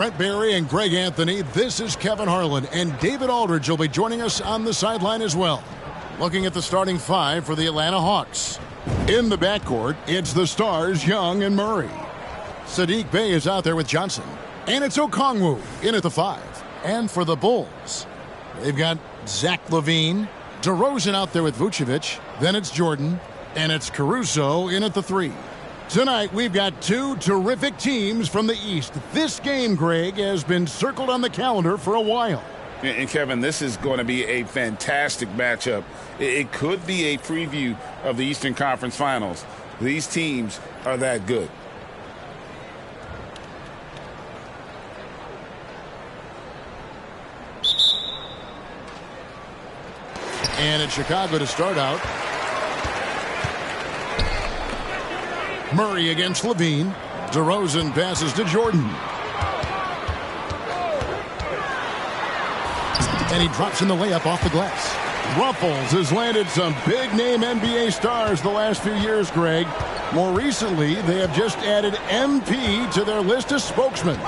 Brent Barry and Greg Anthony. This is Kevin Harlan, and David Aldridge will be joining us on the sideline as well. Looking at the starting five for the Atlanta Hawks. In the backcourt, it's the stars Young and Murray. Sadiq Bey is out there with Johnson. And it's Okongwu in at the 5. And for the Bulls, they've got Zach LaVine, DeRozan out there with Vucevic. Then it's Jordan, and it's Caruso in at the 3. Tonight, we've got two terrific teams from the East. This game, Greg, has been circled on the calendar for a while. And Kevin, this is going to be a fantastic matchup. It could be a preview of the Eastern Conference Finals. These teams are that good. And it's Chicago to start out. Murray against LaVine. DeRozan passes to Jordan. And he drops in the layup off the glass. Ruffles has landed some big-name NBA stars the last few years, Greg. More recently, they have just added MP to their list of spokesmen.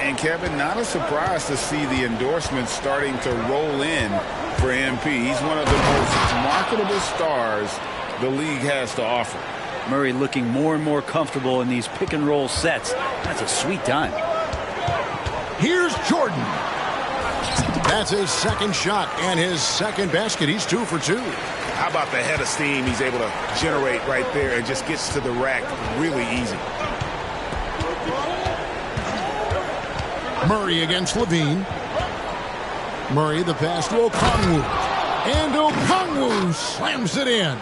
And, Kevin, not a surprise to see the endorsements starting to roll in for MP. He's one of the most marketable stars the league has to offer. Murray looking more and more comfortable in these pick-and-roll sets. That's a sweet time. Here's Jordan. That's his second shot and his second basket. He's 2 for 2. How about the head of steam he's able to generate right there and just gets to the rack really easy. Murray against LaVine. Murray the pass to Okongwu. And Okongwu slams it in.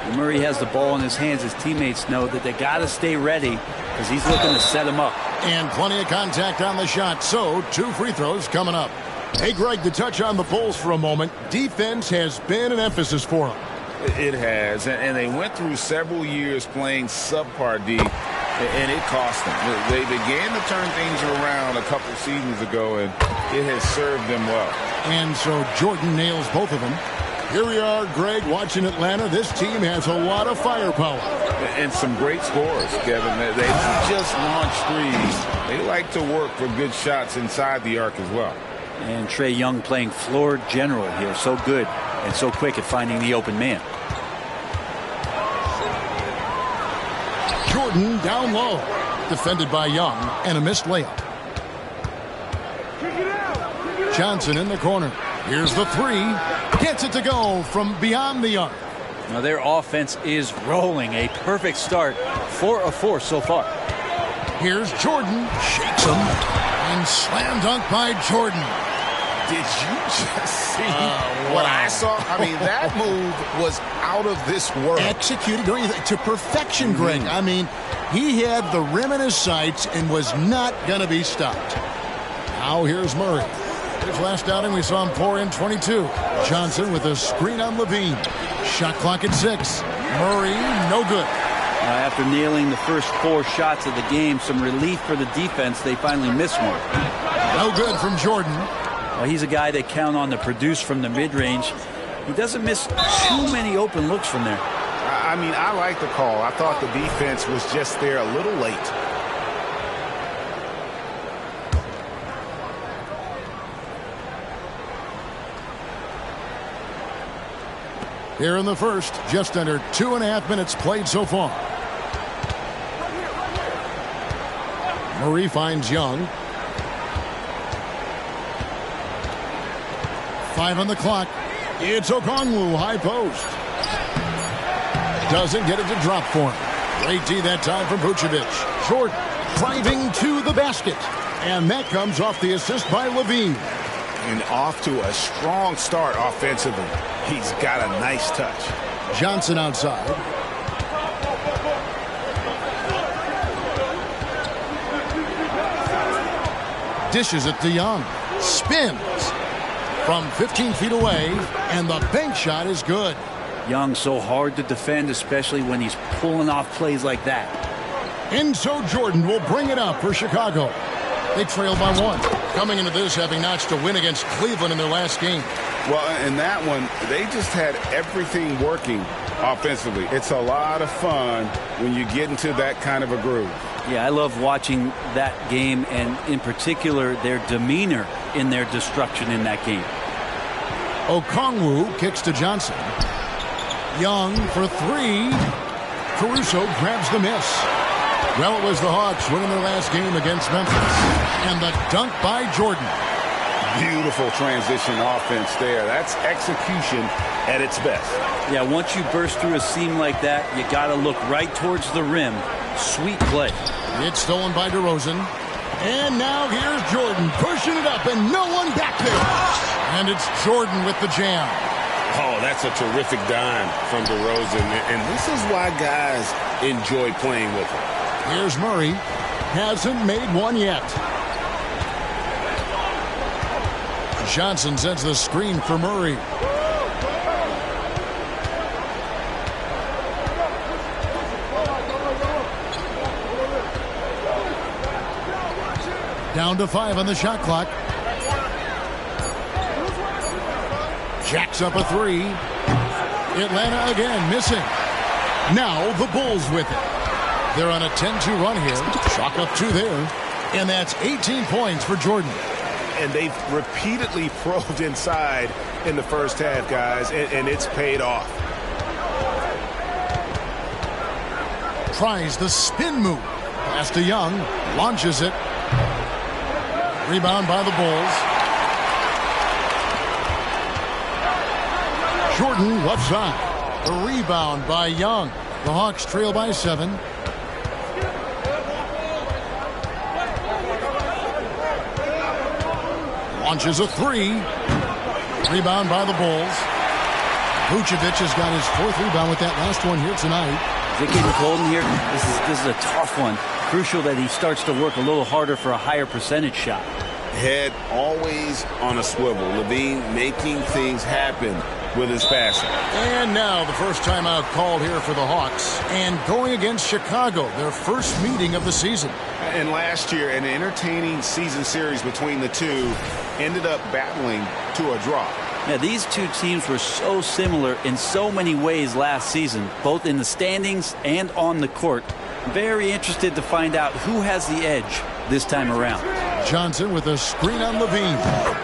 When Murray has the ball in his hands, his teammates know that they got to stay ready because he's looking to set him up. And plenty of contact on the shot, so 2 free throws coming up. Hey, Greg, to touch on the Bulls for a moment, defense has been an emphasis for them. It has, and they went through several years playing subpar D, and it cost them. They began to turn things around a couple seasons ago, and it has served them well. And so Jordan nails both of them. Here we are, Greg, watching Atlanta. This team has a lot of firepower. And some great scores, Kevin. They don't just launch threes. They like to work for good shots inside the arc as well. And Trae Young playing floor general here. So good and so quick at finding the open man. Jordan down low. Defended by Young and a missed layup. Johnson in the corner. Here's the 3. Gets it to go from beyond the arc. Now their offense is rolling. A perfect start. 4 of 4 so far. Here's Jordan. Shakes him. And slam dunk by Jordan. Did you just see what I saw? I mean, that move was out of this world. Executed to perfection, Greg. I mean, he had the rim in his sights and was not going to be stopped. Now here's Murray. His last outing, we saw him pour in 22. Johnson with a screen on LaVine. Shot clock at 6. Murray, no good. After nailing the first 4 shots of the game, some relief for the defense. They finally missed one. No good from Jordan. He's a guy they count on to produce from the mid-range. He doesn't miss too many open looks from there. I mean, I like the call. I thought the defense was just there a little late. Here in the first, just under 2.5 minutes played so far. Murray finds Young. 5 on the clock. It's Okongwu, high post. Doesn't get it to drop for him. Great D that time from Vucevic. Short, driving to the basket. And that comes off the assist by LaVine. And off to a strong start offensively. He's got a nice touch. Johnson outside. Dishes it to Young. Spins from 15 feet away, and the bank shot is good. Young so hard to defend, especially when he's pulling off plays like that. And so Jordan will bring it up for Chicago. They trail by 1. Coming into this, having notched a win against Cleveland in their last game. Well, in that one, they just had everything working offensively. It's a lot of fun when you get into that kind of a groove. Yeah, I love watching that game, and in particular their demeanor in their destruction in that game. Okongwu kicks to Johnson. Young for three. Caruso grabs the miss. Well, it was the Hawks winning their last game against Memphis. And the dunk by Jordan. Beautiful transition offense there. That's execution at its best. Yeah, once you burst through a seam like that, you got to look right towards the rim. Sweet play. It's stolen by DeRozan. And now here's Jordan pushing it up and no one back there. And it's Jordan with the jam. Oh, that's a terrific dime from DeRozan. And this is why guys enjoy playing with him. Here's Murray. Hasn't made one yet. Johnson sends the screen for Murray. Down to 5 on the shot clock. Jacks up a three. Atlanta again missing. Now the Bulls with it. They're on a 10-2 run here. Chalk up 2 there. And that's 18 points for Jordan. And they've repeatedly probed inside in the first half, guys, and it's paid off. Tries the spin move. Pass to Young. Launches it. Rebound by the Bulls. Jordan left side. A rebound by Young. The Hawks trail by 7. Launches a three. Rebound by the Bulls. Vucevic has got his 4th rebound with that last one here tonight. Is it getting cold in here? This is a tough one. Crucial that he starts to work a little harder for a higher percentage shot. Head always on a swivel. Levine making things happen with his passing. And now the first timeout called here for the Hawks. And going against Chicago, their first meeting of the season. And last year, an entertaining season series between the two ended up battling to a draw. Yeah, these two teams were so similar in so many ways last season, both in the standings and on the court. Very interested to find out who has the edge this time around. Johnson with a screen on Levine.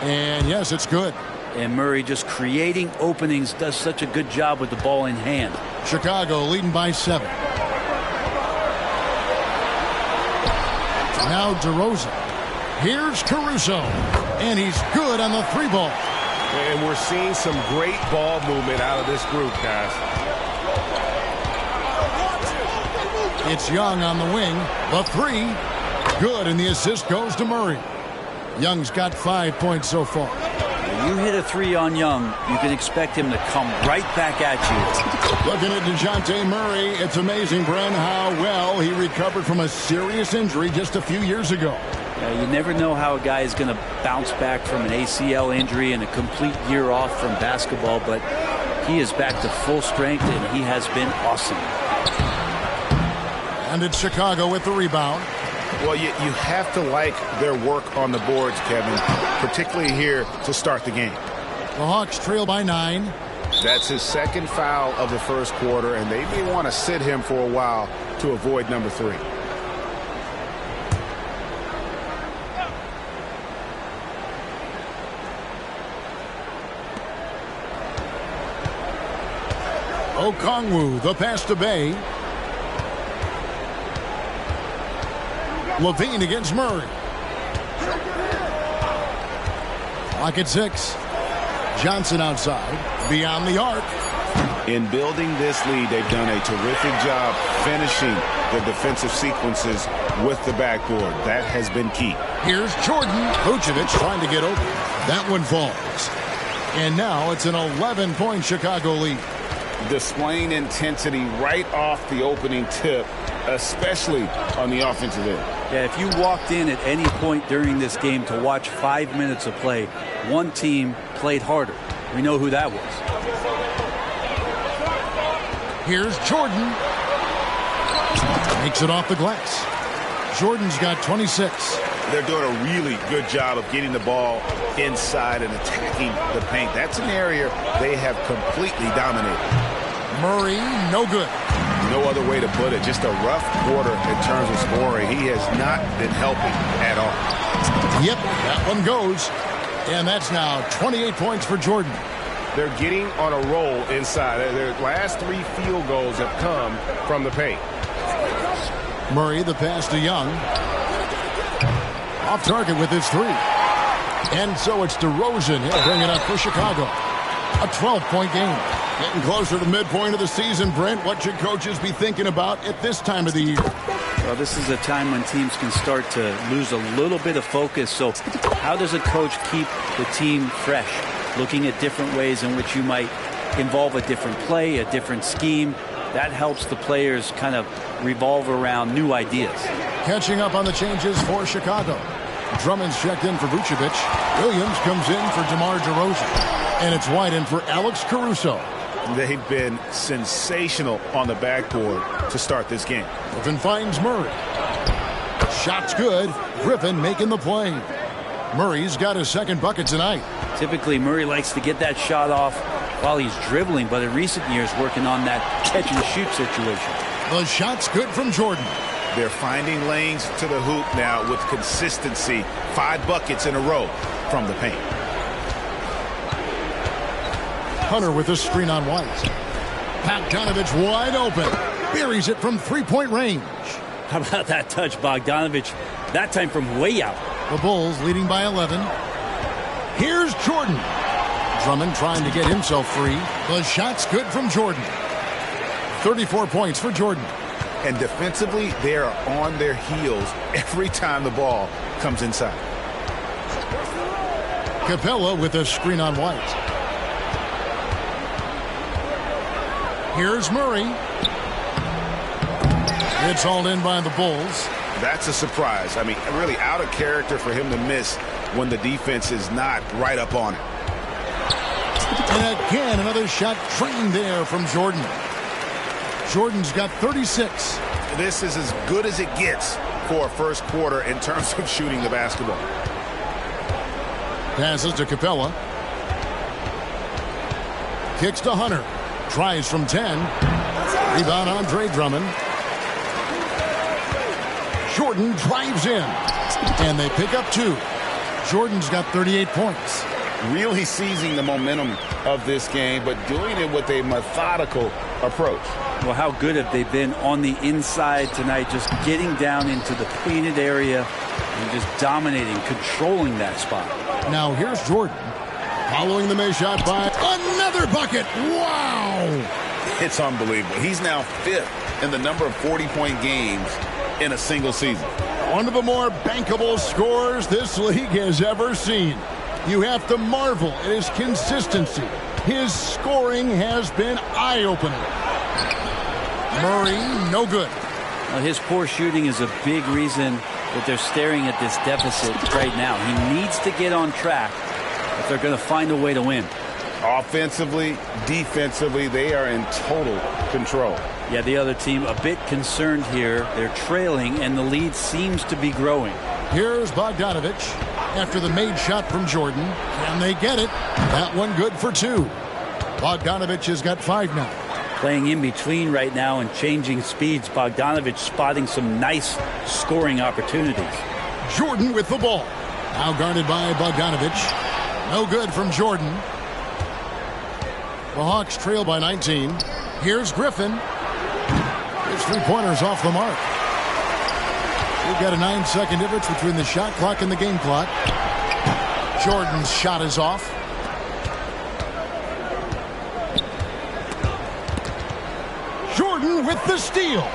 And yes, it's good. And Murray just creating openings, does such a good job with the ball in hand. Chicago leading by 7. Now DeRozan. Here's Caruso. And he's good on the 3-ball. And we're seeing some great ball movement out of this group, guys. It's Young on the wing. The 3. Good, and the assist goes to Murray. Young's got 5 points so far. You hit a 3 on Young, you can expect him to come right back at you. Looking at DeJounte Murray, it's amazing, Bren, how well he recovered from a serious injury just a few years ago. You never know how a guy is going to bounce back from an ACL injury and a complete year off from basketball, but he is back to full strength, and he has been awesome. And it's Chicago with the rebound. Well, you have to like their work on the boards, Kevin, particularly here to start the game. The Hawks trail by 9. That's his 2nd foul of the first quarter, and they may want to sit him for a while to avoid number 3. Okongwu, the pass to Bay. Levine against Murray. Clock at 6. Johnson outside. Beyond the arc. In building this lead, they've done a terrific job finishing the defensive sequences with the backboard. That has been key. Here's Jordan. Vucevic trying to get open. That one falls. And now it's an 11-point Chicago lead. Displaying intensity right off the opening tip, especially on the offensive end. Yeah, if you walked in at any point during this game to watch 5 minutes of play, one team played harder. We know who that was. Here's Jordan. Makes it off the glass. Jordan's got 26. They're doing a really good job of getting the ball inside and attacking the paint. That's an area they have completely dominated. Murray, no good. no other way to put it. Just a rough quarter in terms of scoring. He has not been helping at all. Yep, that one goes. And that's now 28 points for Jordan. They're getting on a roll inside. Their last 3 field goals have come from the paint. Murray, the pass to Young. Off target with his 3. And so it's DeRozan. He'll bring it up for Chicago. A 12-point game. Getting closer to the midpoint of the season, Brent. What should coaches be thinking about at this time of the year? Well, this is a time when teams can start to lose a little bit of focus. So how does a coach keep the team fresh? Looking at different ways in which you might involve a different play, a different scheme. That helps the players kind of revolve around new ideas. Catching up on the changes for Chicago. Drummond's checked in for Vucevic. Williams comes in for DeMar DeRozan. And it's White in for Alex Caruso. They've been sensational on the backboard to start this game. Griffin finds Murray. Shot's good. Griffin making the play. Murray's got his second bucket tonight. Typically, Murray likes to get that shot off while he's dribbling, but in recent years, working on that catch-and-shoot situation. The shot's good from Jordan. They're finding lanes to the hoop now with consistency. 5 buckets in a row from the paint. Hunter with a screen on White. Bogdanovich wide open. Buries it from 3-point range. How about that touch, Bogdanovich? That time from way out. The Bulls leading by 11. Here's Jordan. Drummond trying to get himself free. The shot's good from Jordan. 34 points for Jordan. And defensively, they are on their heels every time the ball comes inside. Capella with a screen on White. Here's Murray. It's hauled in by the Bulls. That's a surprise. I mean, really out of character for him to miss when the defense is not right up on it. And again, another shot trained there from Jordan. Jordan's got 36. This is as good as it gets for a first quarter in terms of shooting the basketball. Passes to Capella. Kicks to Hunter. Tries from 10. Rebound Andre Drummond. Jordan drives in. And they pick up 2. Jordan's got 38 points. Really seizing the momentum of this game, but doing it with a methodical approach. Well, how good have they been on the inside tonight, just getting down into the painted area and just dominating, controlling that spot. Now here's Jordan. Following the made shot by another bucket. Wow! It's unbelievable. He's now 5th in the number of 40-point games in a single season. One of the more bankable scores this league has ever seen. You have to marvel at his consistency. His scoring has been eye-opening. Murray, no good. Well, his poor shooting is a big reason that they're staring at this deficit right now. He needs to get on track if they're going to find a way to win. Offensively, defensively, they are in total control. Yeah, the other team a bit concerned here. They're trailing, and the lead seems to be growing. Here's Bogdanovich after the made shot from Jordan. Can they get it? That one good for 2. Bogdanovich has got 5 now. Playing in between right now and changing speeds. Bogdanovich spotting some nice scoring opportunities. Jordan with the ball. Now guarded by Bogdanovich. No good from Jordan. The Hawks trail by 19. Here's Griffin. His 3-pointers off the mark. We've got a 9-second difference between the shot clock and the game clock. Jordan's shot is off. Jordan with the steal.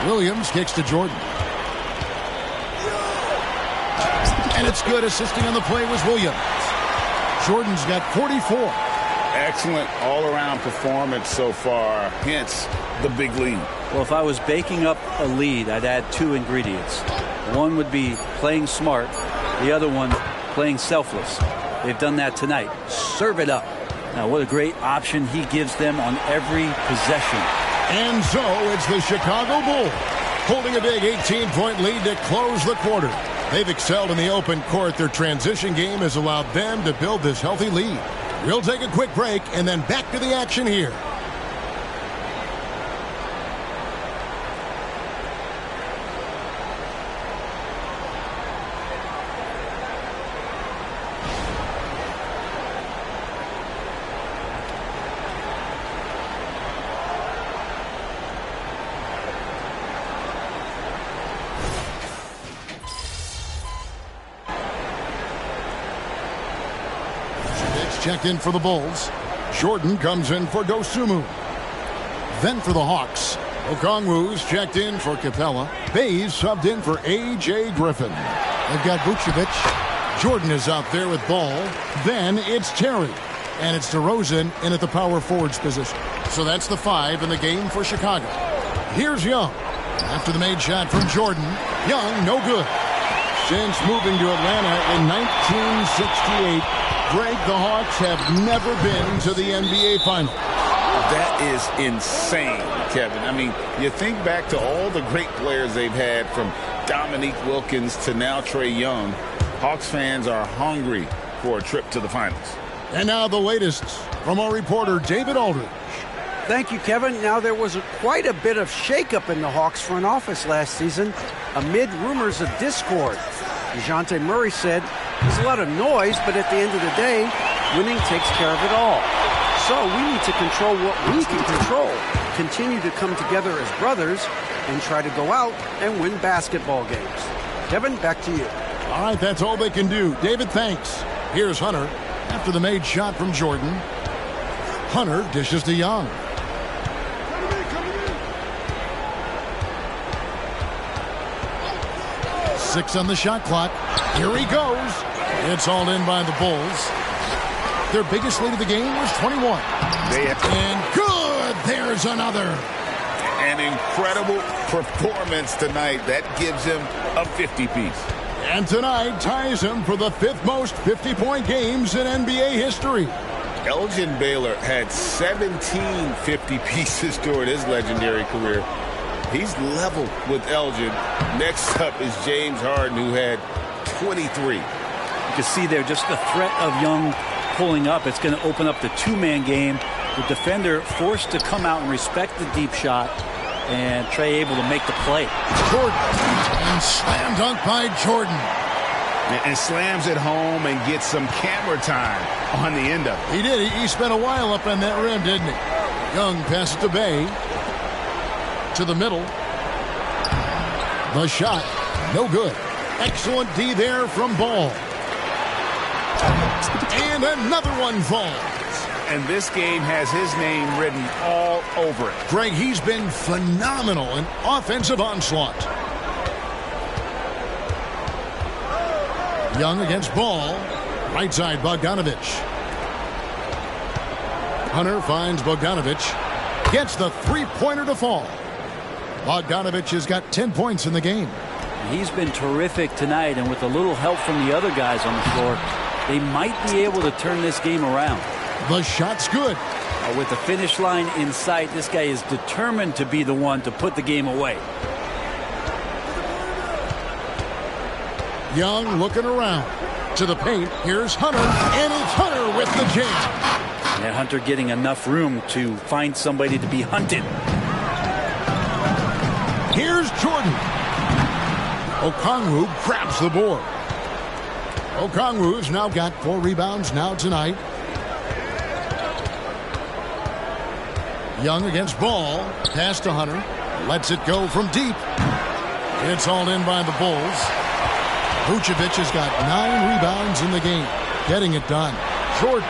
Williams kicks to Jordan. And it's good. Assisting on the play was Williams. Jordan's got 44. Excellent all-around performance so far, hence the big lead. Well, if I was baking up a lead, I'd add 2 ingredients. One would be playing smart. The other one, playing selfless. They've done that tonight. Serve it up. Now, what a great option he gives them on every possession. And so it's the Chicago Bulls holding a big 18-point lead to close the quarter. They've excelled in the open court. Their transition game has allowed them to build this healthy lead. We'll take a quick break and then back to the action here. checked in for the Bulls. Jordan comes in for Dosunmu. Then for the Hawks, Okongwu's checked in for Capella. Bayes subbed in for A.J. Griffin. They've got Vucevic. Jordan is out there with ball. Then it's Terry. And it's DeRozan in at the power forwards position. So that's the 5 in the game for Chicago. Here's Young. After the made shot from Jordan, Young no good. Since moving to Atlanta in 1968, Greg, the Hawks have never been to the NBA Finals. That is insane, Kevin. I mean, you think back to all the great players they've had, from Dominique Wilkins to now Trae Young. Hawks fans are hungry for a trip to the finals. And now the latest from our reporter, David Aldridge. Thank you, Kevin. Now, there was quite a bit of shakeup in the Hawks front office last season amid rumors of discord. DeJounte Murray said, "There's a lot of noise, but at the end of the day, winning takes care of it all. So we need to control what we can control, continue to come together as brothers, and try to go out and win basketball games." Kevin, back to you. All right, that's all they can do. David, thanks. Here's Hunter after the made shot from Jordan. Hunter dishes to Young. Six on the shot clock. Here he goes. It's all in by the Bulls. Their biggest lead of the game was 21. And good. There's another. An incredible performance tonight. That gives him a 50-piece. And tonight ties him for the 5th most 50-point games in NBA history. Elgin Baylor had 17 50 pieces during his legendary career. He's level with Elgin. Next up is James Harden, who had 23. You can see there just the threat of Young pulling up. It's going to open up the two-man game. The defender forced to come out and respect the deep shot, and Trae able to make the play. Jordan. And slam dunk by Jordan. And slams it home and gets some camera time on the end of it. He did. He spent a while up on that rim, didn't he? Young passes to Bay. To the middle. The shot. No good. Excellent D there from Ball. And another one falls. And this game has his name written all over it. Greg, he's been phenomenal in offensive onslaught. Young against Ball. Right side, Bogdanovich. Hunter finds Bogdanovich. Gets the three-pointer to fall. Bogdanovich has got 10 points in the game. He's been terrific tonight, and with a little help from the other guys on the floor, they might be able to turn this game around. The shot's good. With the finish line in sight, this guy is determined to be the one to put the game away. Young looking around. To the paint, here's Hunter, and it's Hunter with the jam. Yeah, Hunter getting enough room to find somebody to be hunted. Here's Jordan. Okongwu grabs the board. Okongwu's now got 4 rebounds now tonight. Young against Ball. Pass to Hunter. Lets it go from deep. It's all in by the Bulls. Vucevic has got 9 rebounds in the game. Getting it done. Jordan.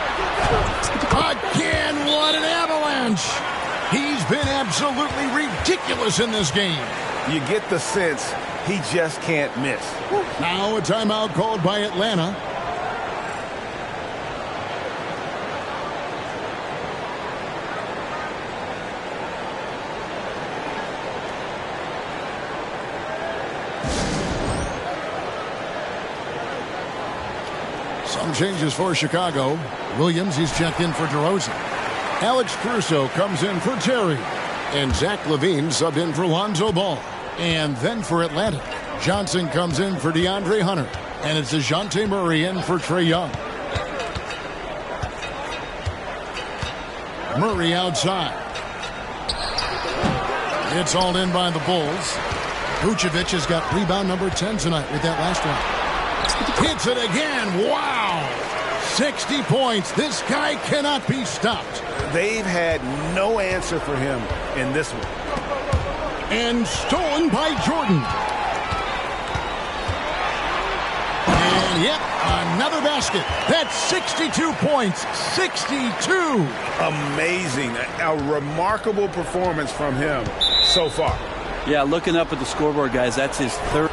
Again, what an avalanche. He's been absolutely ridiculous in this game. You get the sense he just can't miss. Now a timeout called by Atlanta. Some changes for Chicago. Williams, he's checked in for DeRozan. Alex Caruso comes in for Terry. And Zach LaVine subbed in for Lonzo Ball. And then for Atlanta, Johnson comes in for DeAndre Hunter. And it's DeJounte Murray in for Trae Young. Murray outside. It's all in by the Bulls. Vucevic has got rebound number 10 tonight with that last one. Hits it again. Wow. 60 points. This guy cannot be stopped. They've had no answer for him in this one. And stolen by Jordan. And And yep, another basket. That's 62 points. 62. Amazing. A remarkable performance from him so far. Yeah, looking up at the scoreboard, guys, that's his third.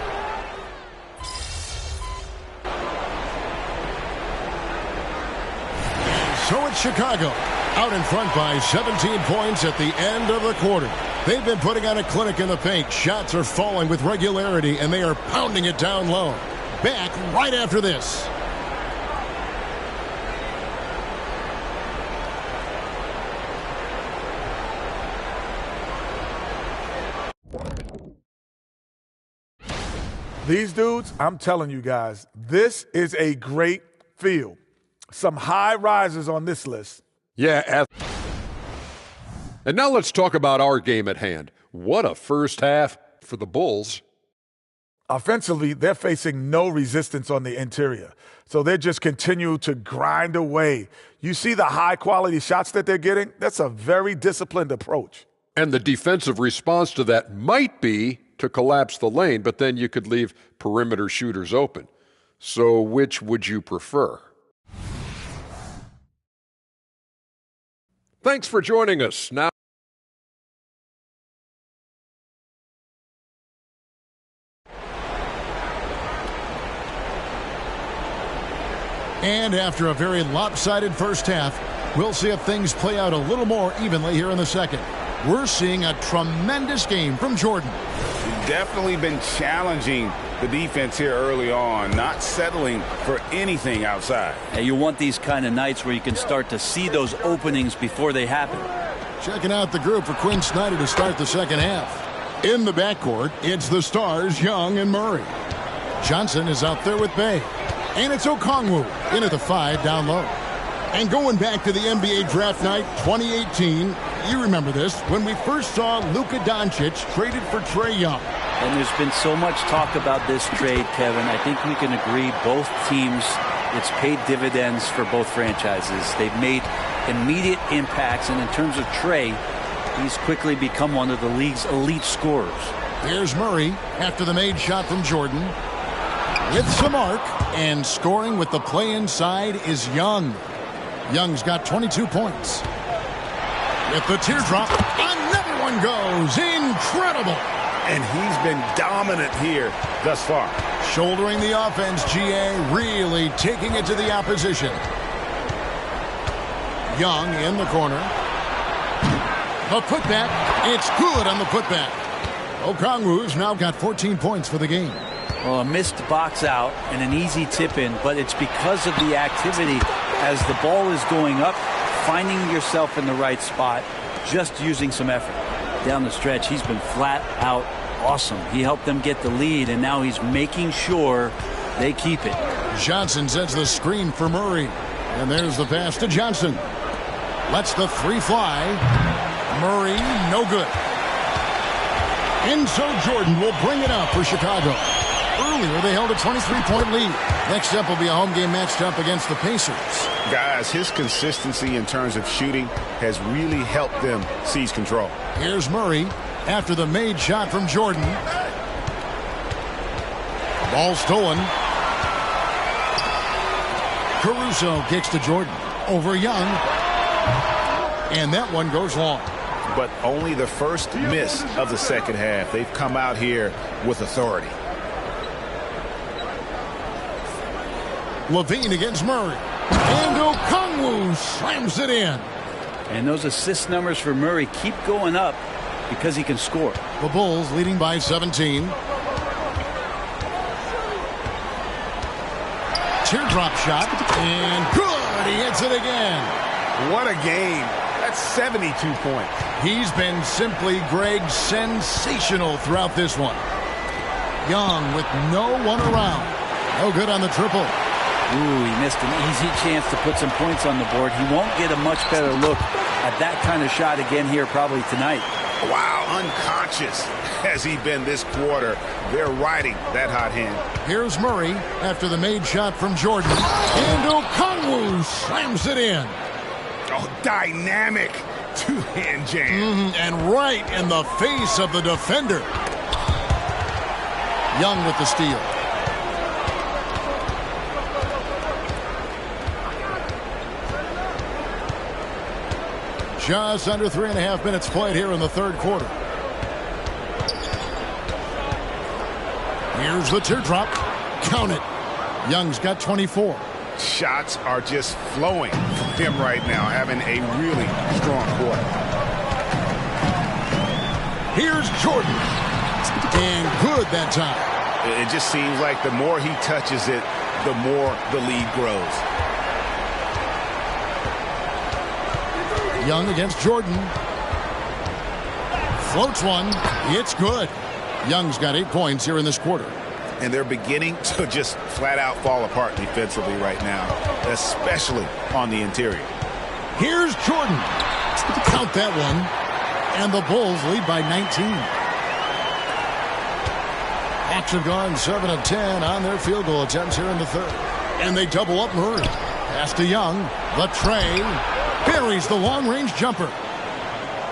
So it's Chicago, out in front by 17 points at the end of the quarter. They've been putting on a clinic in the paint. Shots are falling with regularity, and they are pounding it down low. Back right after this. These dudes, I'm telling you guys, this is a great field. Some high risers on this list. Yeah. And now let's talk about our game at hand. What a first half for the Bulls. Offensively, they're facing no resistance on the interior. So they just continue to grind away. You see the high-quality shots that they're getting? That's a very disciplined approach. And the defensive response to that might be to collapse the lane, but then you could leave perimeter shooters open. So which would you prefer? Thanks for joining us. Now, and after a very lopsided first half, we'll see if things play out a little more evenly here in the second. We're seeing a tremendous game from Jordan. He's definitely been challenging the defense here early on, not settling for anything outside. And you want these kind of nights where you can start to see those openings before they happen. Checking out the group for Quinn Snyder to start the second half. In the backcourt, it's the stars, Young and Murray. Johnson is out there with Bay. And it's Okongwu in at the 5 down low. And going back to the NBA draft night 2018, you remember this, when we first saw Luka Doncic traded for Trae Young. And there's been so much talk about this trade, Kevin. I think we can agree both teams, it's paid dividends for both franchises. They've made immediate impacts, and in terms of Trae, he's quickly become one of the league's elite scorers. Here's Murray after the made shot from Jordan. With some arc, and scoring with the play inside is Young. Young's got 22 points. With the teardrop, another one goes. Incredible. And he's been dominant here thus far. Shouldering the offense, GA really taking it to the opposition. Young in the corner. The putback. It's good on the putback. Okongwu's now got 14 points for the game. Well, a missed box out and an easy tip in, but it's because of the activity as the ball is going up, finding yourself in the right spot, just using some effort. Down the stretch, he's been flat out awesome. He helped them get the lead, and now he's making sure they keep it. Johnson sets the screen for Murray. And there's the pass to Johnson. Lets the 3 fly. Murray, no good. And so Jordan will bring it up for Chicago. Earlier, they held a 23-point lead. Next up will be a home game matched up against the Pacers. Guys, his consistency in terms of shooting has really helped them seize control. Here's Murray after the made shot from Jordan. Ball stolen. Caruso kicks to Jordan. Over Young. And that one goes long. But only the first miss of the second half. They've come out here with authority. Levine against Murray. And Okongwu slams it in. And those assist numbers for Murray keep going up because he can score. The Bulls leading by 17. Teardrop shot. And good. He hits it again. What a game. That's 72 points. He's been simply, Greg, sensational throughout this one. Young with no one around. No good on the triple. Ooh, he missed an easy chance to put some points on the board. He won't get a much better look at that kind of shot again here probably tonight. Wow, unconscious has he been this quarter. They're riding that hot hand. Here's Murray after the made shot from Jordan. And Okongwu slams it in. Oh, dynamic two-hand jam. And right in the face of the defender. Young with the steal. Just under 3.5 minutes played here in the third quarter. Here's the teardrop. Count it. Young's got 24. Shots are just flowing from him right now, having a really strong quarter. Here's Jordan. And good that time. It just seems like the more he touches it, the more the lead grows. Young against Jordan. Floats one. It's good. Young's got 8 points here in this quarter. And they're beginning to just flat out fall apart defensively right now, especially on the interior. Here's Jordan. Count that one. And the Bulls lead by 19. Hawks have gone 7 of 10 on their field goal attempts here in the third. And they double up Murray. Pass to Young. The tray. Buries the long-range jumper.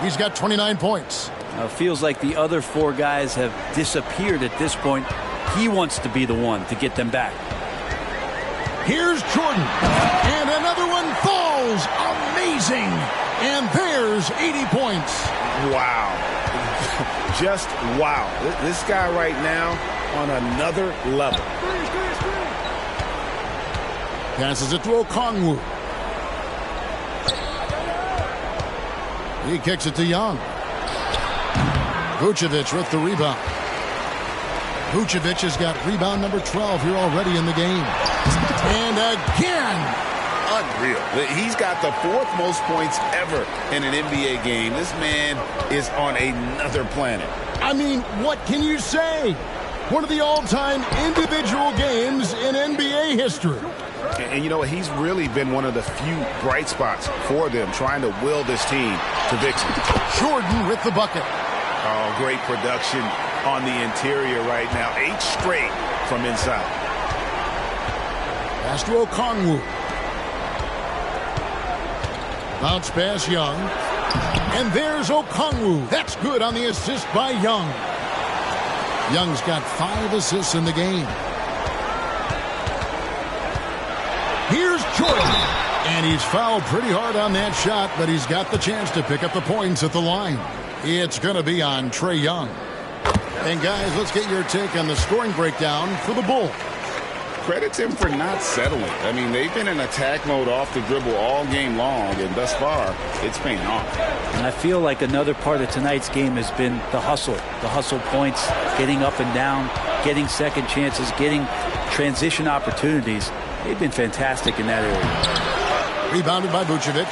He's got 29 points. Now it feels like the other 4 guys have disappeared at this point. He wants to be the one to get them back. Here's Jordan. And another one falls. Amazing. And there's 80 points. Wow. Just wow. This guy right now on another level. Passes it to Okongwu. He kicks it to Young. Vucevic with the rebound. Vucevic has got rebound number 12 here already in the game. And again. Unreal. He's got the 4th most points ever in an NBA game. This man is on another planet. I mean, what can you say? One of the all-time individual games in NBA history. And you know what? He's really been one of the few bright spots for them, trying to will this team to victory. Jordan with the bucket. Oh, great production on the interior right now. 8 straight from inside. Pass to Okongwu. Bounce pass Young. And there's Okongwu. That's good on the assist by Young. Young's got 5 assists in the game. Here's Jordan. And he's fouled pretty hard on that shot, but he's got the chance to pick up the points at the line. It's going to be on Trae Young. And guys, let's get your take on the scoring breakdown for the Bulls. Credit him for not settling. I mean, they've been in attack mode off the dribble all game long, and thus far, it's paying off. And I feel like another part of tonight's game has been the hustle. The hustle points, getting up and down, getting second chances, getting transition opportunities. They've been fantastic in that area. Rebounded by Vucevic.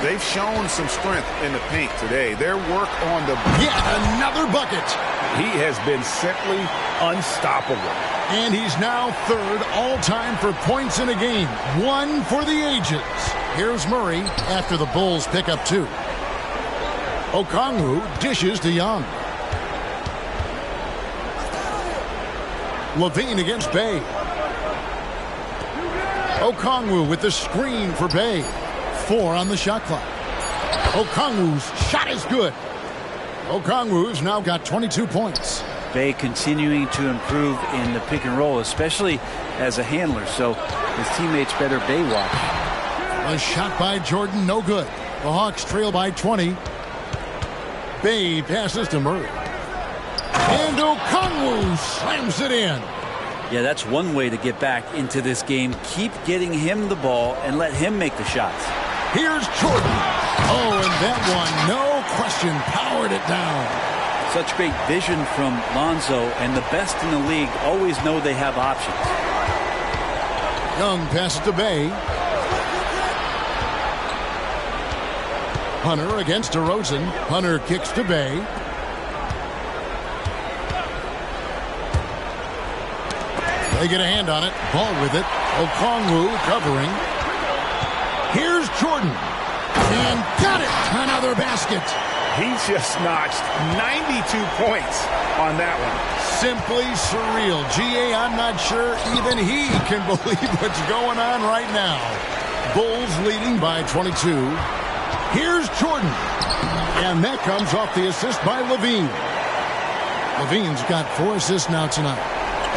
They've shown some strength in the paint today. Their work on the... Yeah, another bucket. He has been simply unstoppable. And he's now 3rd all-time for points in a game. 1 for the ages. Here's Murray after the Bulls pick up 2. Okongwu dishes to Young. Levine against Bay. Okongwu with the screen for Bay. 4 on the shot clock. Okongwu's shot is good. Okongwu's now got 22 points. Bay continuing to improve in the pick and roll, especially as a handler, so his teammates better Bay watch. A shot by Jordan, no good. The Hawks trail by 20. Bay passes to Murray. And Okongwu slams it in. Yeah, that's one way to get back into this game. Keep getting him the ball and let him make the shots. Here's Jordan. Oh, and that one, no question, powered it down. Such great vision from Lonzo, and the best in the league always know they have options. Young passes to Bay. Hunter against DeRozan. Hunter kicks to Bay. They get a hand on it. Ball with it. Okongwu covering. Here's Jordan. And got it. Another basket. He just notched 92 points on that one. Simply surreal. G.A., I'm not sure even he can believe what's going on right now. Bulls leading by 22. Here's Jordan. And that comes off the assist by Levine. Levine's got 4 assists now tonight.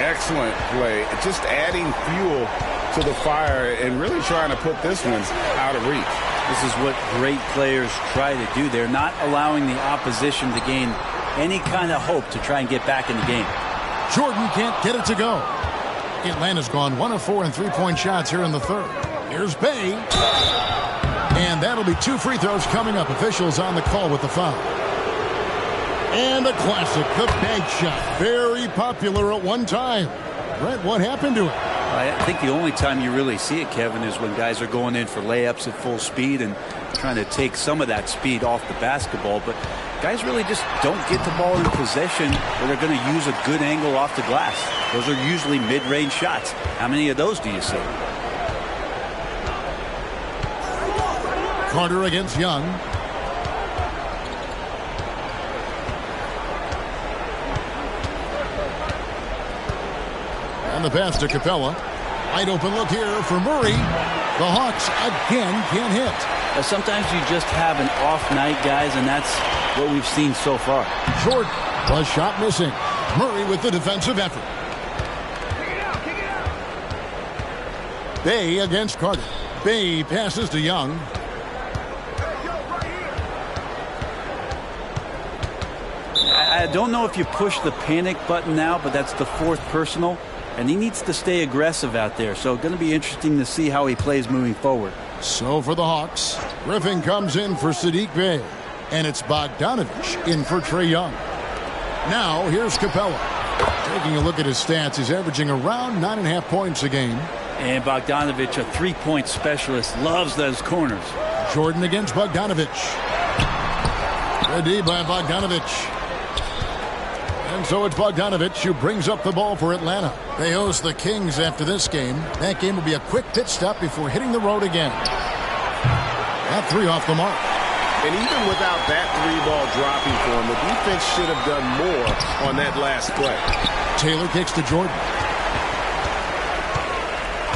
Excellent play. Just adding fuel to the fire and really trying to put this one out of reach. This is what great players try to do. They're not allowing the opposition to gain any kind of hope to try and get back in the game. Jordan can't get it to go. Atlanta's gone 1 of 4 in three-point shots here in the third. Here's Bay. And that'll be 2 free throws coming up. Officials on the call with the foul. And a classic, the bank shot. Very popular at one time. Brett, what happened to it? I think the only time you really see it, Kevin, is when guys are going in for layups at full speed and trying to take some of that speed off the basketball. But guys really just don't get the ball in possession where they're going to use a good angle off the glass. Those are usually mid-range shots. How many of those do you see? Carter against Young. And the pass to Capella. Wide open look here for Murray. The Hawks again can't hit. Sometimes you just have an off night, guys, and that's what we've seen so far. Jordan, the shot missing. Murray with the defensive effort. Bay against Carter. Bay passes to Young. I don't know if you push the panic button now, but that's the 4th personal, and he needs to stay aggressive out there. So going to be interesting to see how he plays moving forward. So for the Hawks, Griffin comes in for Saddiq Bey, and it's Bogdanovich in for Trae Young. Now here's Capella. Taking a look at his stats, he's averaging around 9.5 points a game. And Bogdanovich, a 3-point specialist, loves those corners. Jordan against Bogdanovich. Ready by Bogdanovich. And so it's Bogdanovich who brings up the ball for Atlanta. They host the Kings after this game. That game will be a quick pit stop before hitting the road again. That 3 off the mark. And even without that 3-ball dropping for him, the defense should have done more on that last play. Taylor kicks to Jordan.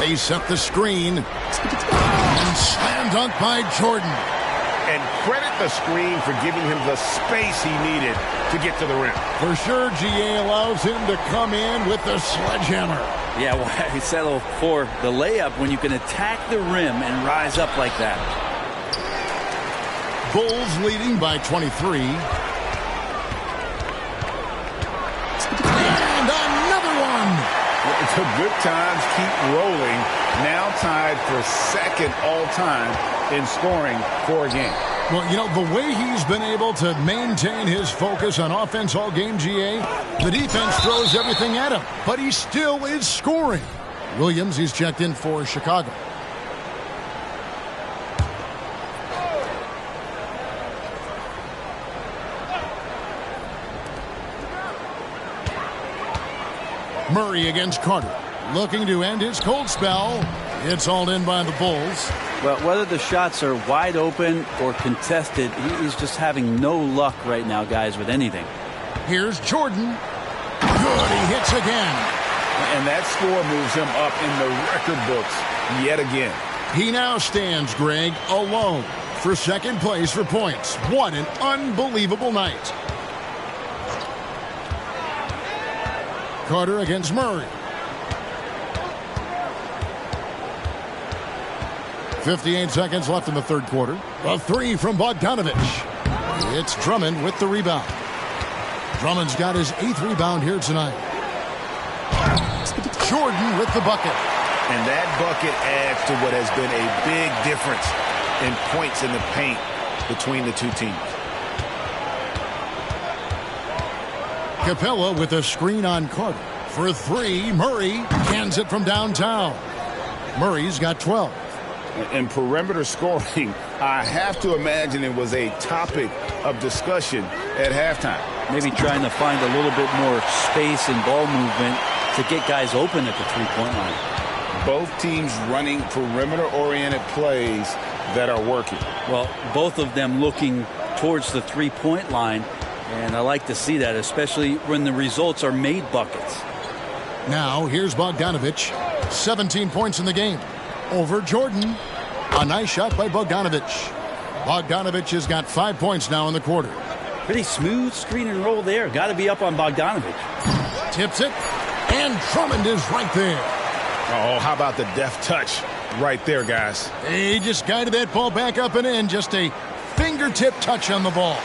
They set the screen. And slam dunk by Jordan. And credit the screen for giving him the space he needed to get to the rim. For sure, GA allows him to come in with the sledgehammer. Yeah, why settle for the layup when you can attack the rim and rise up like that? Bulls leading by 23. And another one. The good times keep rolling. Now tied for 2nd all-time in scoring for a game. Well, you know, the way he's been able to maintain his focus on offense all game, GA, the defense throws everything at him, but he still is scoring. Williams, he's checked in for Chicago. Murray against Carter. Looking to end his cold spell. It's hauled in by the Bulls. Well, whether the shots are wide open or contested, he's just having no luck right now, guys, with anything. Here's Jordan. Good, he hits again. And that score moves him up in the record books yet again. He now stands, Greg, alone for 2nd place for points. What an unbelievable night. Carter against Murray. 58 seconds left in the 3rd quarter. A 3 from Bogdanovich. It's Drummond with the rebound. Drummond's got his 8th rebound here tonight. Jordan with the bucket. And that bucket adds to what has been a big difference in points in the paint between the two teams. Capella with a screen on Carter. For 3, Murray cans it from downtown. Murray's got 12. In perimeter scoring, I have to imagine it was a topic of discussion at halftime. Maybe trying to find a little bit more space and ball movement to get guys open at the 3-point line. Both teams running perimeter-oriented plays that are working. Well, both of them looking towards the 3-point line, and I like to see that, especially when the results are made buckets. Now, here's Bogdanovich. 17 points in the game. Over Jordan. A nice shot by Bogdanovich. Bogdanovich has got 5 points now in the quarter. Pretty smooth screen and roll there. Got to be up on Bogdanovich. Tips it. And Drummond is right there. Oh, how about the deft touch right there, guys? He just guided that ball back up and in. Just a fingertip touch on the ball.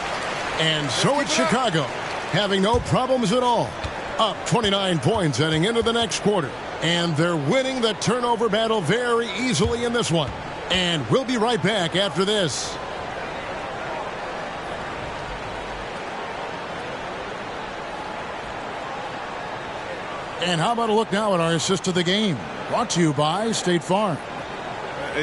And so it's Chicago, having no problems at all. Up 29 points heading into the next quarter. And they're winning the turnover battle very easily in this one. And we'll be right back after this. And how about a look now at our assist of the game? Brought to you by State Farm.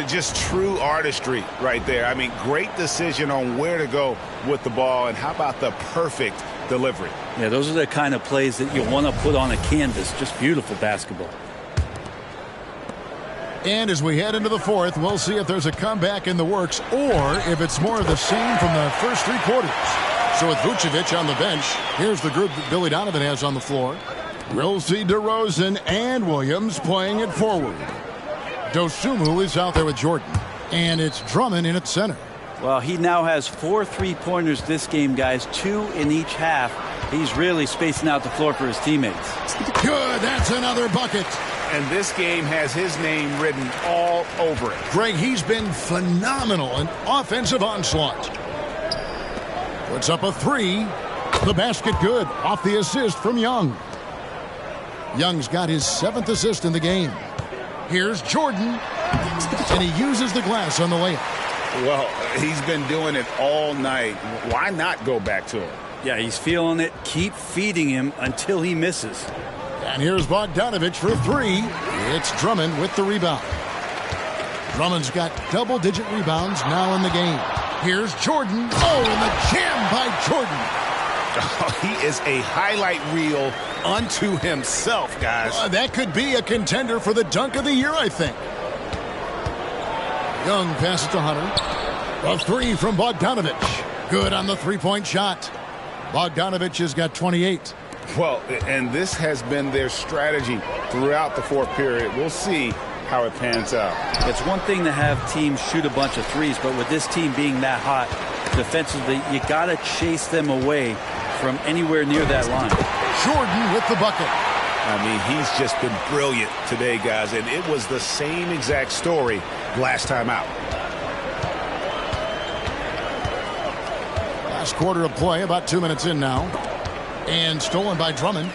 Just true artistry right there. I mean, great decision on where to go with the ball, and how about the perfect delivery? Yeah, those are the kind of plays that you want to put on a canvas. Just beautiful basketball. And as we head into the fourth, we'll see if there's a comeback in the works or if it's more of the same from the first three quarters. So with Vucevic on the bench, here's the group that Billy Donovan has on the floor. We'll see DeRozan and Williams playing it forward. Dosunmu is out there with Jordan. And it's Drummond in at center. Well, he now has 4 3-pointers this game, guys. 2 in each half. He's really spacing out the floor for his teammates. Good, that's another bucket. And this game has his name written all over it. Greg, he's been phenomenal in offensive onslaught. Puts up a 3. The basket good off the assist from Young. Young's got his 7th assist in the game. Here's Jordan. And he uses the glass on the layup. Well, he's been doing it all night. Why not go back to him? Yeah, he's feeling it. Keep feeding him until he misses. And here's Bogdanovich for 3. It's Drummond with the rebound. Drummond's got double-digit rebounds now in the game. Here's Jordan. Oh, and the jam by Jordan. Oh, he is a highlight reel unto himself, guys. That could be a contender for the dunk of the year, I think. Young passes to Hunter. A 3 from Bogdanovich. Good on the three-point shot. Bogdanovich has got 28. Well, and this has been their strategy throughout the fourth period. We'll see how it pans out. It's one thing to have teams shoot a bunch of threes, but with this team being that hot defensively, you got to chase them away from anywhere near that line. Jordan with the bucket. I mean, he's just been brilliant today, guys, and it was the same exact story last time out. Last quarter of play, about 2 minutes in now. And stolen by Drummond.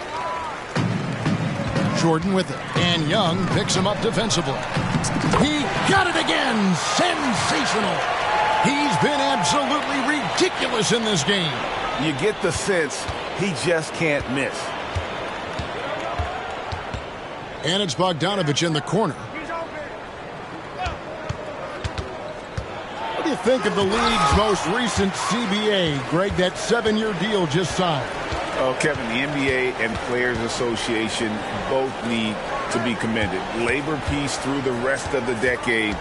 Jordan with it. And Young picks him up defensively. He got it again. Sensational. He's been absolutely ridiculous in this game. You get the sense he just can't miss. And it's Bogdanovich in the corner. What do you think of the league's most recent CBA, Greg, that 7-year deal just signed? Oh, Kevin, the NBA and Players Association both need to be commended. Labor peace through the rest of the decade.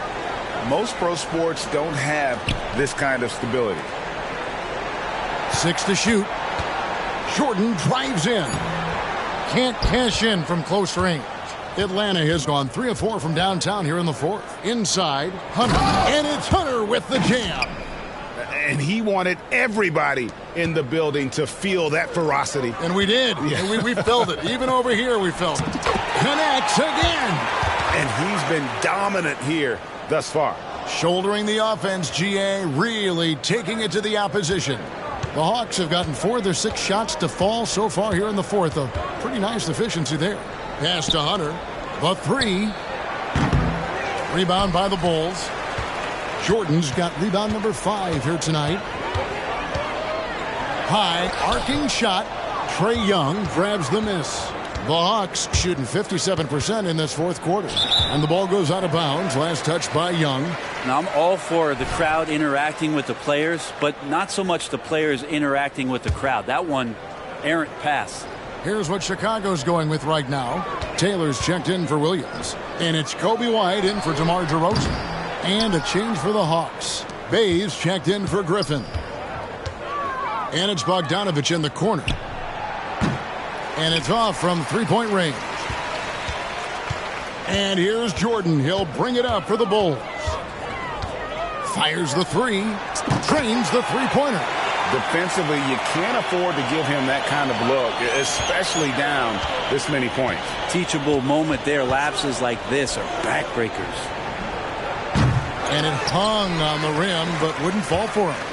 Most pro sports don't have this kind of stability. 6 to shoot. Jordan drives in. Can't cash in from close range. Atlanta has gone 3 of 4 from downtown here in the fourth. Inside, Hunter. And it's Hunter with the jam. And he wanted everybody in the building to feel that ferocity. And we did. Yeah. And we felt it. Even over here we felt it. Connects again. And he's been dominant here thus far. Shouldering the offense, GA really taking it to the opposition. The Hawks have gotten 4 of their 6 shots to fall so far here in the fourth. A pretty nice efficiency there. Pass to Hunter. The 3. Rebound by the Bulls. Jordan's got rebound number 5 here tonight. High arcing shot. Trae Young grabs the miss. The Hawks shooting 57% in this fourth quarter. And the ball goes out of bounds. Last touch by Young. Now, I'm all for the crowd interacting with the players, but not so much the players interacting with the crowd. That one, errant pass. Here's what Chicago's going with right now. Taylor's checked in for Williams. And it's Kobe White in for DeMar DeRozan. And a change for the Hawks. Bays checked in for Griffin. And it's Bogdanovich in the corner. And it's off from three-point range. And here's Jordan. He'll bring it up for the Bulls. Fires the 3. Trains the three-pointer. Defensively, you can't afford to give him that kind of look, especially down this many points. Teachable moment there. Lapses like this are backbreakers. And it hung on the rim, but wouldn't fall for him.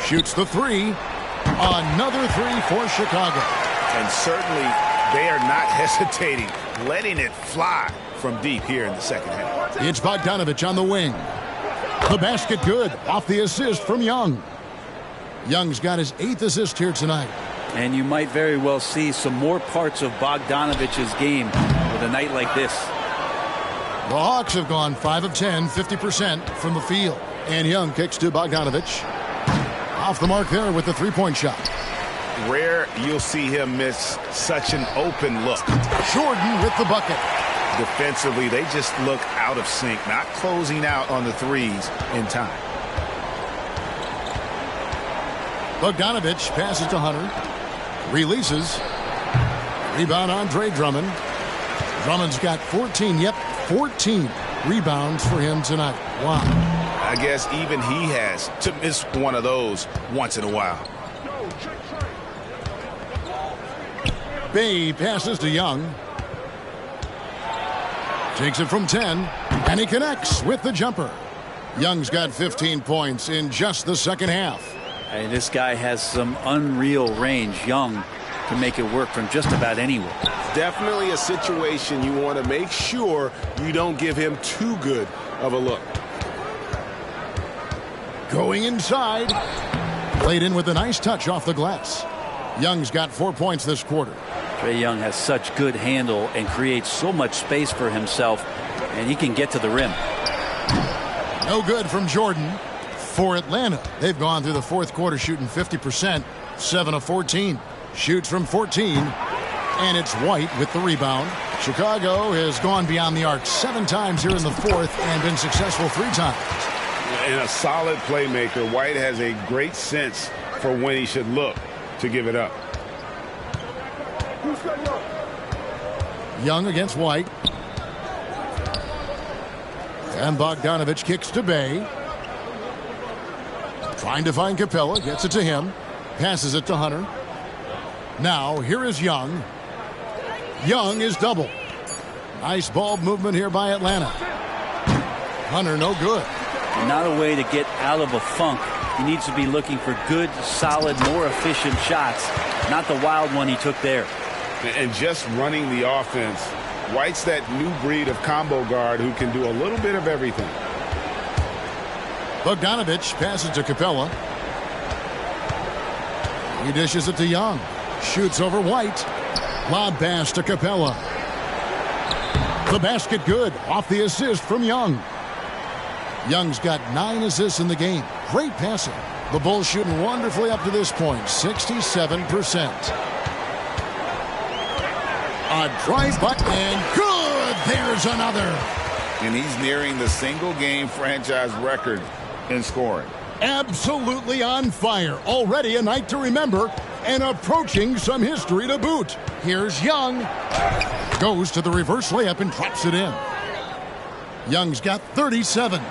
Shoots the three. Another three for Chicago. And certainly they are not hesitating, letting it fly from deep here in the second half. It's Bogdanovich on the wing. The basket good off the assist from Young. Young's got his 8th assist here tonight. And you might very well see some more parts of Bogdanovich's game with a night like this. The Hawks have gone 5 of 10, 50% from the field. And Young kicks to Bogdanovich. Off the mark there with the three-point shot. Rare you'll see him miss such an open look. Jordan with the bucket. Defensively, they just look out of sync, not closing out on the threes in time. Bogdanovich passes to Hunter. Releases. Rebound Andre Drummond. Drummond's got 14. Yep, 14 rebounds for him tonight. Wow. I guess even he has to miss one of those once in a while. Bay passes to Young. Takes it from 10, and he connects with the jumper. Young's got 15 points in just the second half. Hey, this guy has some unreal range. Young can make it work from just about anywhere. Definitely a situation you want to make sure you don't give him too good of a look. Going inside. Played in with a nice touch off the glass. Young's got 4 points this quarter. Trae Young has such good handle and creates so much space for himself, and he can get to the rim. No good from Jordan. For Atlanta, they've gone through the fourth quarter shooting 50%, 7 of 14. Shoots from 14, and it's White with the rebound. Chicago has gone beyond the arc 7 times here in the fourth and been successful 3 times. And a solid playmaker, White has a great sense for when he should look to give it up. Young against White. And Bogdanovich kicks to Bay. Trying to find Capella. Gets it to him. Passes it to Hunter. Now, here is Young. Young is double. Nice ball movement here by Atlanta. Hunter, no good. Not a way to get out of a funk. He needs to be looking for good, solid, more efficient shots. Not the wild one he took there. And just running the offense. White's that new breed of combo guard who can do a little bit of everything. Bogdanovich passes to Capella. He dishes it to Young. Shoots over White. Lob pass to Capella. The basket good off the assist from Young. Young's got 9 assists in the game. Great passing. The Bulls shooting wonderfully up to this point, 67%. A drive butt and good. There's another. And he's nearing the single-game franchise record in scoring. Absolutely on fire. Already a night to remember and approaching some history to boot. Here's Young. Goes to the reverse layup and drops it in. Young's got 37.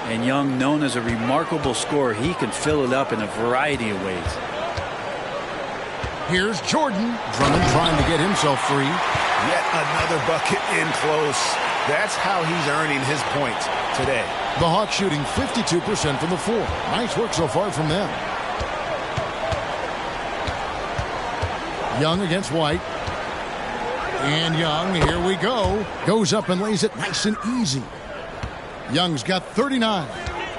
And Young, known as a remarkable scorer, he can fill it up in a variety of ways. Here's Jordan. Drummond trying to get himself free. Yet another bucket in close. That's how he's earning his points today. The Hawks shooting 52% from the floor. Nice work so far from them. Young against White. And Young, here we go. Goes up and lays it nice and easy. Young's got 39.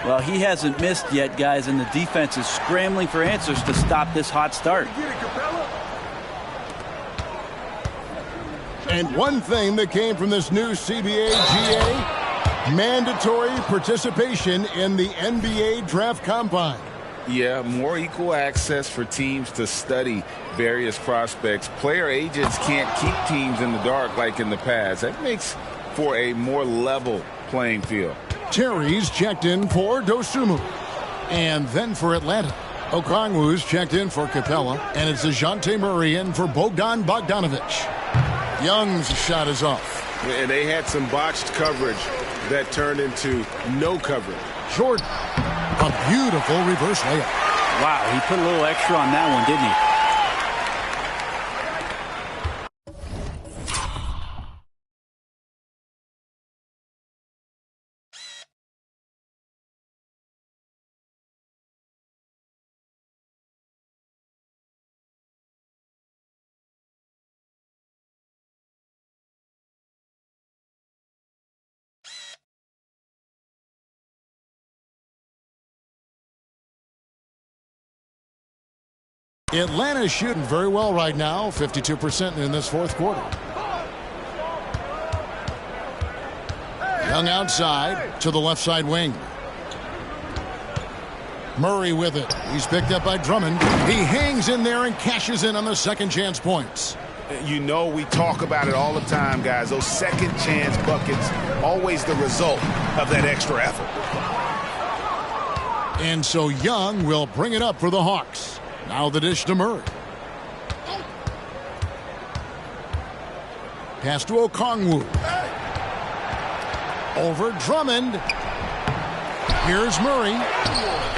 Well, he hasn't missed yet, guys, and the defense is scrambling for answers to stop this hot start. And one thing that came from this new CBA GA, mandatory participation in the NBA Draft Combine. Yeah, more equal access for teams to study various prospects. Player agents can't keep teams in the dark like in the past. That makes for a more level playing field. Terry's checked in for Dosunmu. And then for Atlanta, Okongwu's checked in for Capella. And it's DeJounte Murray in for Bogdanovich. Young's shot is off. And they had some botched coverage that turned into no coverage. Jordan, a beautiful reverse layup. Wow, he put a little extra on that one, didn't he? Atlanta's shooting very well right now, 52% in this fourth quarter. Young outside to the left side wing. Murray with it. He's picked up by Drummond. He hangs in there and cashes in on the second chance points. You know, we talk about it all the time, guys. Those second chance buckets, always the result of that extra effort. And so Young will bring it up for the Hawks. Now the dish to Murray. Pass to Okongwu. Over Drummond. Here's Murray.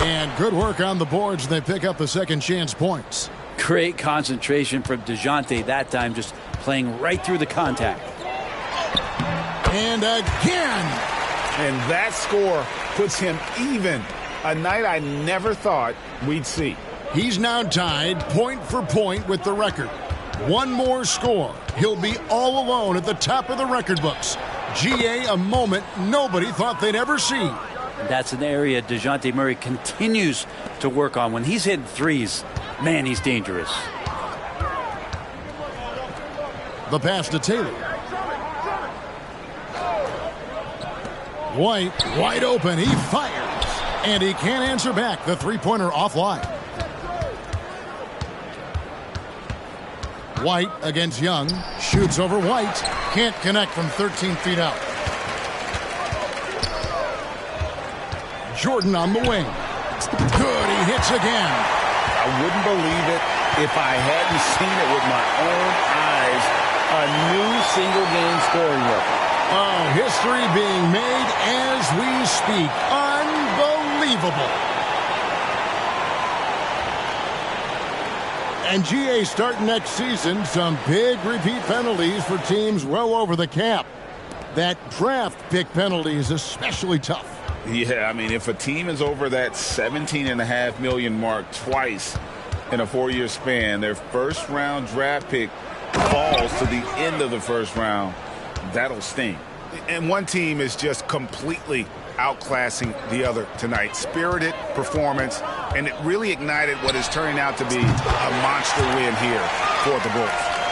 And good work on the boards. They pick up the second chance points. Great concentration from DeJounte that time, just playing right through the contact. And again. And that score puts him even. A night I never thought we'd see. He's now tied point for point with the record. One more score. He'll be all alone at the top of the record books. GA, a moment nobody thought they'd ever see. That's an area DeJounte Murray continues to work on. When he's hitting threes, man, he's dangerous. The pass to Taylor. White, wide open. He fires. And he can't answer back. The three-pointer offline. White against Young. Shoots over White. Can't connect from 13 feet out. Jordan on the wing. Good. He hits again. I wouldn't believe it if I hadn't seen it with my own eyes. A new single-game scoring record. Oh, history being made as we speak. Unbelievable. And GA starting next season, some big repeat penalties for teams well over the cap. That draft pick penalty is especially tough. Yeah, I mean, if a team is over that $17.5 million mark twice in a 4-year span, their first-round draft pick falls to the end of the first round, that'll sting. And one team is just completely outclassing the other tonight. Spirited performance, and it really ignited what is turning out to be a monster win here for the Bulls.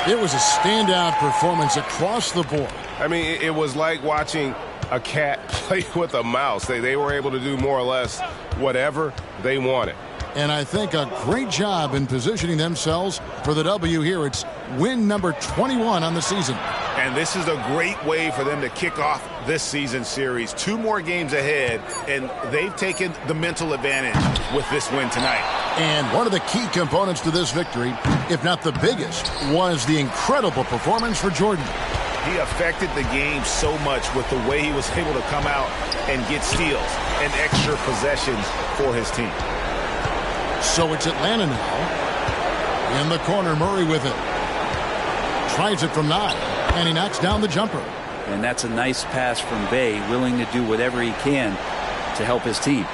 It was a standout performance across the board. I mean, it was like watching a cat play with a mouse. They were able to do more or less whatever they wanted. And I think a great job in positioning themselves for the W here. It's win number 21 on the season. And this is a great way for them to kick off this season series. 2 more games ahead, and they've taken the mental advantage with this win tonight. And one of the key components to this victory, if not the biggest, was the incredible performance for Jordan. He affected the game so much with the way he was able to come out and get steals and extra possessions for his team. So it's Atlanta now. In the corner, Murray with it. Tries it from 9, and he knocks down the jumper. And that's a nice pass from Bay, willing to do whatever he can to help his team.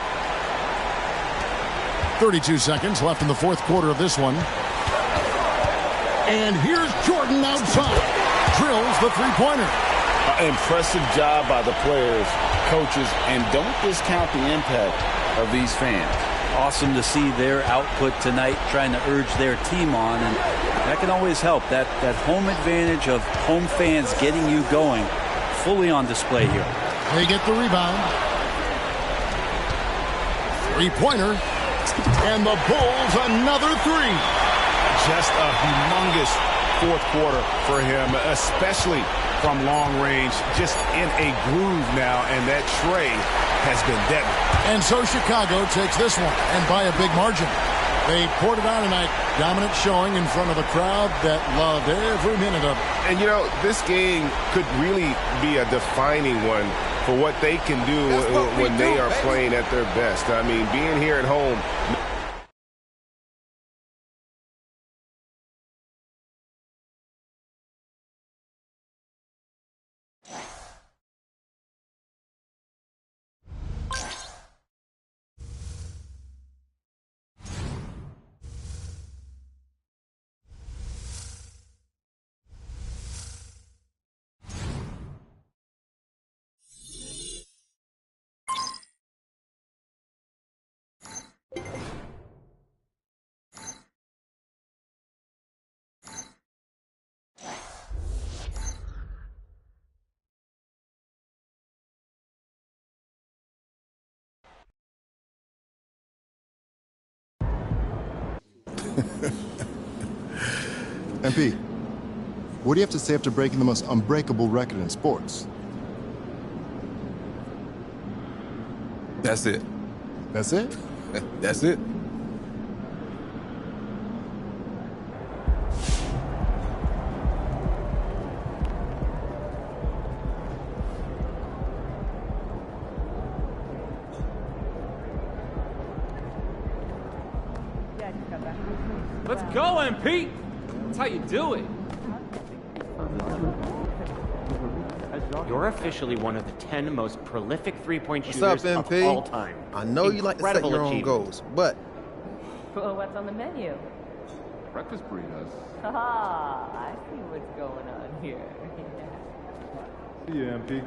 32 seconds left in the fourth quarter of this one. And here's Jordan outside. Drills the three-pointer. Impressive job by the players, coaches, and don't discount the impact of these fans. Awesome to see their output tonight, trying to urge their team on, and that can always help. That home advantage of home fans getting you going, fully on display here. They get the rebound. Three-pointer. And the Bulls another 3. Just a humongous fourth quarter for him, especially from long range, just in a groove now, and that tray has been deadly. And so Chicago takes this one, and by a big margin. They poured it on tonight. Dominant showing in front of a crowd that loved every minute of it. And, you know, this game could really be a defining one for what they can do when they are playing at their best. I mean, being here at home. MP, what do you have to say after breaking the most unbreakable record in sports? That's it. That's it? That's it. Let's go, MP! That's how you do it. You're officially one of the 10 most prolific three-point shooters What's up, MP? of all time. I know you like to set your own goals, but... Well, what's on the menu? Breakfast burritos. Haha, I see what's going on here. See you, MP.